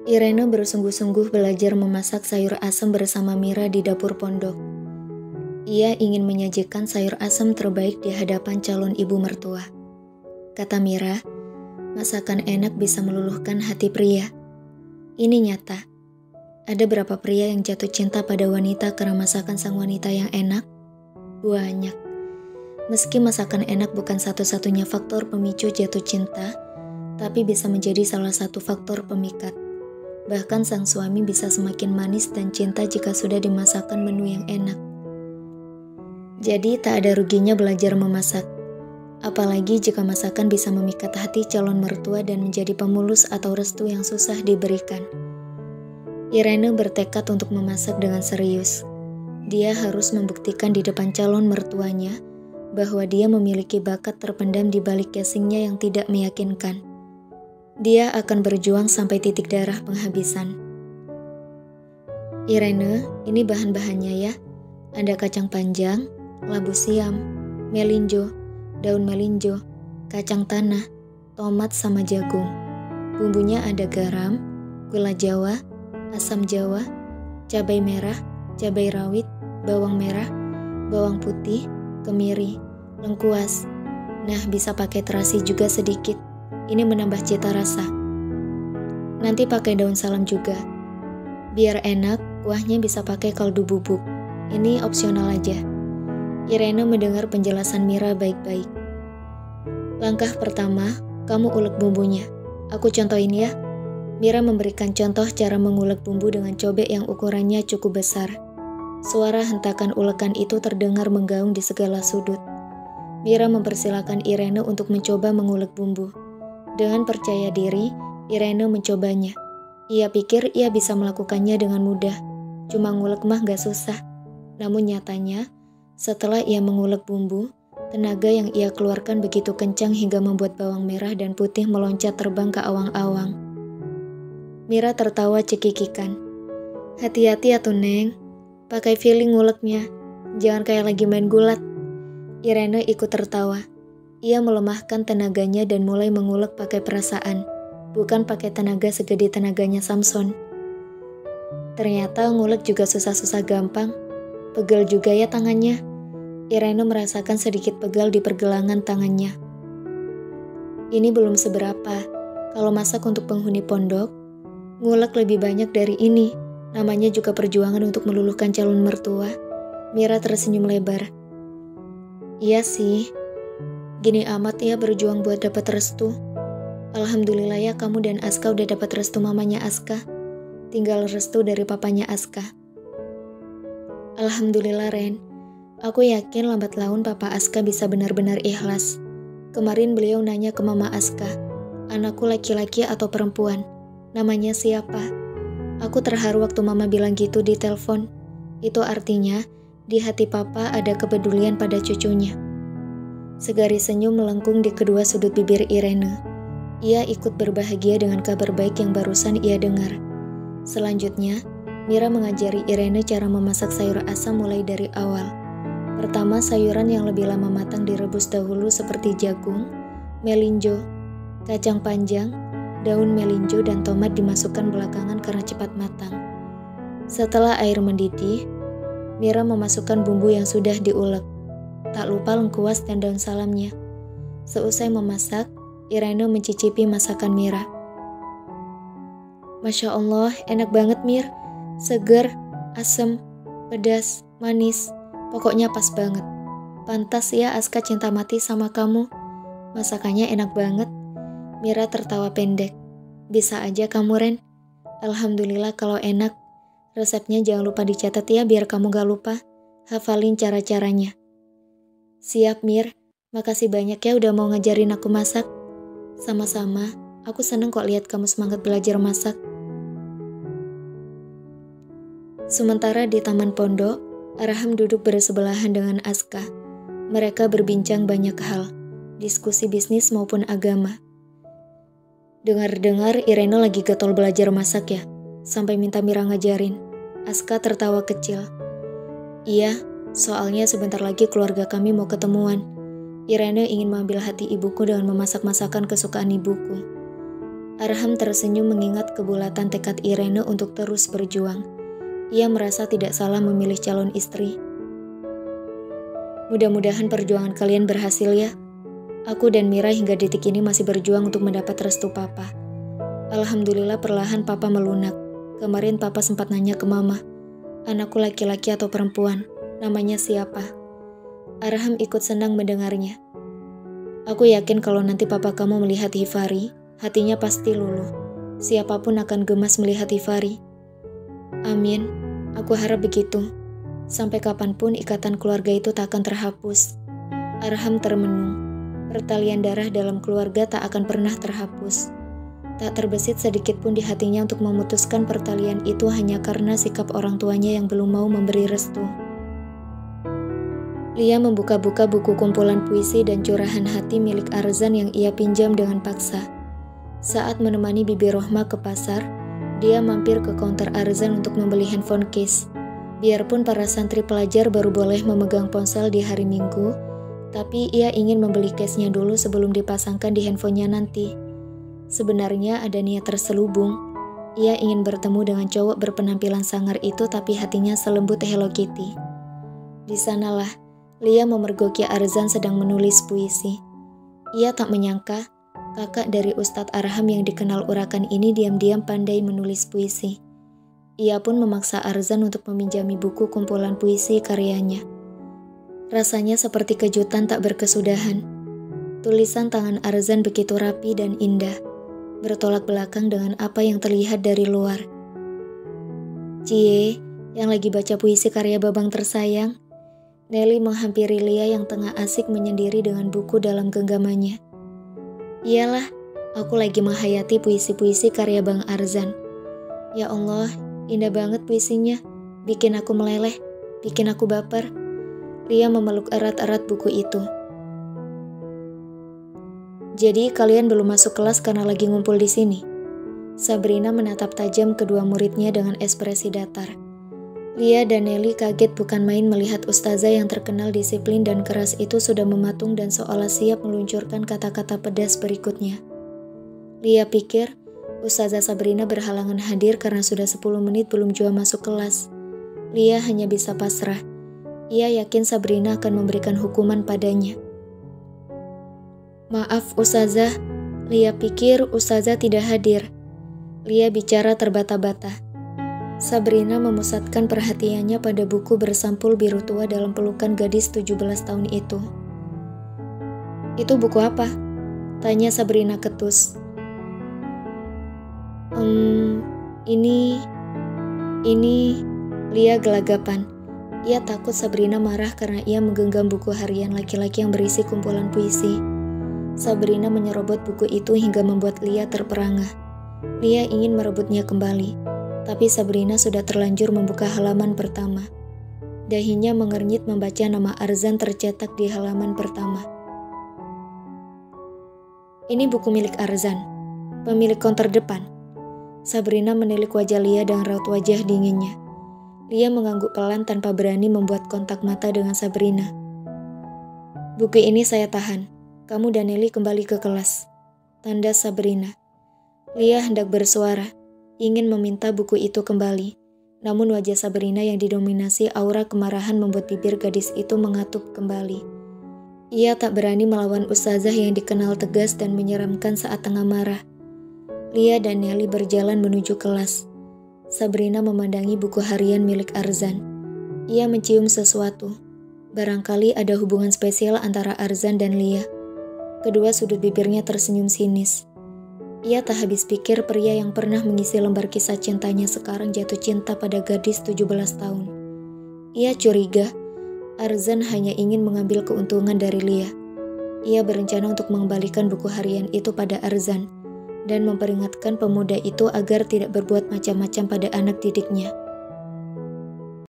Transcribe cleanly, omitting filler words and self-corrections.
Irene bersungguh-sungguh belajar memasak sayur asam bersama Mira di dapur pondok. Ia ingin menyajikan sayur asam terbaik di hadapan calon ibu mertua. Kata Mira, masakan enak bisa meluluhkan hati pria. Ini nyata. Ada berapa pria yang jatuh cinta pada wanita karena masakan sang wanita yang enak? Banyak. Meski masakan enak bukan satu-satunya faktor pemicu jatuh cinta, tapi bisa menjadi salah satu faktor pemikat. Bahkan sang suami bisa semakin manis dan cinta jika sudah dimasakkan menu yang enak. Jadi tak ada ruginya belajar memasak. Apalagi jika masakan bisa memikat hati calon mertua dan menjadi pemulus atau restu yang susah diberikan. Irene bertekad untuk memasak dengan serius. Dia harus membuktikan di depan calon mertuanya bahwa dia memiliki bakat terpendam di balik casingnya yang tidak meyakinkan. Dia akan berjuang sampai titik darah penghabisan. Irene, ini bahan-bahannya ya. Ada kacang panjang, labu siam, melinjo, daun melinjo, kacang tanah, tomat sama jagung. Bumbunya ada garam, gula jawa, asam jawa, cabai merah, cabai rawit, bawang merah, bawang putih, kemiri, lengkuas. Nah, bisa pakai terasi juga sedikit. Ini menambah cita rasa. Nanti pakai daun salam juga. Biar enak, kuahnya bisa pakai kaldu bubuk. Ini opsional aja. Irene mendengar penjelasan Mira baik-baik. Langkah pertama, kamu ulek bumbunya. Aku contohin ya. Mira memberikan contoh cara mengulek bumbu dengan cobek yang ukurannya cukup besar. Suara hentakan ulekan itu terdengar menggaung di segala sudut. Mira mempersilakan Irene untuk mencoba mengulek bumbu. Dengan percaya diri, Irene mencobanya. Ia pikir ia bisa melakukannya dengan mudah. Cuma ngulek mah gak susah. Namun nyatanya, setelah ia mengulek bumbu, tenaga yang ia keluarkan begitu kencang hingga membuat bawang merah dan putih meloncat terbang ke awang-awang. Mira tertawa cekikikan. Hati-hati atuh Neng, pakai feeling nguleknya. Jangan kayak lagi main gulat. Irene ikut tertawa. Ia melemahkan tenaganya dan mulai mengulek pakai perasaan, bukan pakai tenaga segede tenaganya Samson. Ternyata ngulek juga susah-susah gampang. Pegel juga ya tangannya. Irene merasakan sedikit pegal di pergelangan tangannya. Ini belum seberapa. Kalau masak untuk penghuni pondok, ngulek lebih banyak dari ini. Namanya juga perjuangan untuk meluluhkan calon mertua. Mira tersenyum lebar. Iya sih. Gini amat ya berjuang buat dapat restu. Alhamdulillah ya kamu dan Aska udah dapat restu mamanya Aska. Tinggal restu dari papanya Aska. Alhamdulillah Ren. Aku yakin lambat laun papa Aska bisa benar-benar ikhlas. Kemarin beliau nanya ke mama Aska, anakku laki-laki atau perempuan? Namanya siapa? Aku terharu waktu mama bilang gitu di telepon. Itu artinya di hati papa ada kepedulian pada cucunya. Segaris senyum melengkung di kedua sudut bibir Irene. Ia ikut berbahagia dengan kabar baik yang barusan ia dengar. Selanjutnya, Mira mengajari Irene cara memasak sayur asam mulai dari awal. Pertama, sayuran yang lebih lama matang direbus dahulu seperti jagung, melinjo, kacang panjang, daun melinjo dan tomat dimasukkan belakangan karena cepat matang. Setelah air mendidih, Mira memasukkan bumbu yang sudah diulek. Tak lupa lengkuas dan daun salamnya. Seusai memasak, Irene mencicipi masakan Mira. Masya Allah, enak banget Mir. Seger, asem, pedas, manis. Pokoknya pas banget. Pantas ya Aska cinta mati sama kamu. Masakannya enak banget. Mira tertawa pendek. Bisa aja kamu Ren. Alhamdulillah kalau enak. Resepnya jangan lupa dicatat ya biar kamu gak lupa. Hafalin cara-caranya. Siap Mir, makasih banyak ya udah mau ngajarin aku masak. Sama-sama, aku seneng kok lihat kamu semangat belajar masak. Sementara di taman pondok, Arham duduk bersebelahan dengan Aska. Mereka berbincang banyak hal, diskusi bisnis maupun agama. Dengar-dengar Irene lagi getol belajar masak ya, sampai minta Mira ngajarin. Aska tertawa kecil. Iya, soalnya sebentar lagi keluarga kami mau ketemuan. Irene ingin mengambil hati ibuku dengan memasak masakan kesukaan ibuku. Arham tersenyum mengingat kebulatan tekad Irene untuk terus berjuang. Ia merasa tidak salah memilih calon istri. Mudah-mudahan perjuangan kalian berhasil ya. Aku dan Mira hingga detik ini masih berjuang untuk mendapat restu Papa. Alhamdulillah perlahan Papa melunak. Kemarin Papa sempat nanya ke Mama, anakku laki-laki atau perempuan, namanya siapa? Arham ikut senang mendengarnya. Aku yakin kalau nanti Papa kamu melihat Hifari, hatinya pasti luluh. Siapapun akan gemas melihat Hifari. Amin, aku harap begitu. Sampai kapanpun ikatan keluarga itu tak akan terhapus. Arham termenung. Pertalian darah dalam keluarga tak akan pernah terhapus. Tak terbesit sedikit pun di hatinya untuk memutuskan pertalian itu hanya karena sikap orang tuanya yang belum mau memberi restu. Lia membuka-buka buku kumpulan puisi dan curahan hati milik Arzan yang ia pinjam dengan paksa. Saat menemani Bibi Rohma ke pasar, dia mampir ke counter Arzan untuk membeli handphone case. Biarpun para santri pelajar baru boleh memegang ponsel di hari Minggu, tapi ia ingin membeli case-nya dulu sebelum dipasangkan di handphonenya nanti. Sebenarnya ada niat terselubung. Ia ingin bertemu dengan cowok berpenampilan sangar itu, tapi hatinya selembut Hello Kitty. Di sanalah Lia memergoki Arzan sedang menulis puisi. Ia tak menyangka kakak dari Ustadz Arham yang dikenal urakan ini diam-diam pandai menulis puisi. Ia pun memaksa Arzan untuk meminjami buku kumpulan puisi karyanya. Rasanya seperti kejutan tak berkesudahan. Tulisan tangan Arzan begitu rapi dan indah, bertolak belakang dengan apa yang terlihat dari luar. Cie, yang lagi baca puisi karya Babang tersayang. Nelly menghampiri Lia yang tengah asik menyendiri dengan buku dalam genggamannya. Iyalah, aku lagi menghayati puisi-puisi karya Bang Arzan. Ya Allah, indah banget puisinya. Bikin aku meleleh, bikin aku baper. Lia memeluk erat-erat buku itu. Jadi kalian belum masuk kelas karena lagi ngumpul di sini? Sabrina menatap tajam kedua muridnya dengan ekspresi datar. Lia dan Nelly kaget bukan main melihat ustazah yang terkenal disiplin dan keras itu sudah mematung dan seolah siap meluncurkan kata-kata pedas berikutnya. Lia pikir ustazah Sabrina berhalangan hadir karena sudah 10 menit belum juga masuk kelas. Lia hanya bisa pasrah. Ia yakin Sabrina akan memberikan hukuman padanya. Maaf ustazah, Lia pikir ustazah tidak hadir. Lia bicara terbata-bata. Sabrina memusatkan perhatiannya pada buku bersampul biru tua dalam pelukan gadis 17 tahun itu. Itu buku apa? Tanya Sabrina ketus. Ini, Lia gelagapan. Ia takut Sabrina marah karena ia menggenggam buku harian laki-laki yang berisi kumpulan puisi. Sabrina menyerobot buku itu hingga membuat Lia terperangah. Lia ingin merebutnya kembali. Tapi Sabrina sudah terlanjur membuka halaman pertama. Dahinya mengernyit membaca nama Arzan tercetak di halaman pertama. Ini buku milik Arzan, pemilik konter depan. Sabrina menilik wajah Lia dengan raut wajah dinginnya. Lia mengangguk pelan tanpa berani membuat kontak mata dengan Sabrina. Buku ini saya tahan. Kamu dan Nelly kembali ke kelas. Tanda Sabrina. Lia hendak bersuara, ingin meminta buku itu kembali. Namun wajah Sabrina yang didominasi aura kemarahan membuat bibir gadis itu mengatup kembali. Ia tak berani melawan ustazah yang dikenal tegas dan menyeramkan saat tengah marah. Lia dan Nelly berjalan menuju kelas. Sabrina memandangi buku harian milik Arzan. Ia mencium sesuatu. Barangkali ada hubungan spesial antara Arzan dan Lia. Kedua sudut bibirnya tersenyum sinis. Ia tak habis pikir pria yang pernah mengisi lembar kisah cintanya sekarang jatuh cinta pada gadis 17 tahun. Ia curiga, Arzan hanya ingin mengambil keuntungan dari Lia. Ia berencana untuk mengembalikan buku harian itu pada Arzan dan memperingatkan pemuda itu agar tidak berbuat macam-macam pada anak didiknya.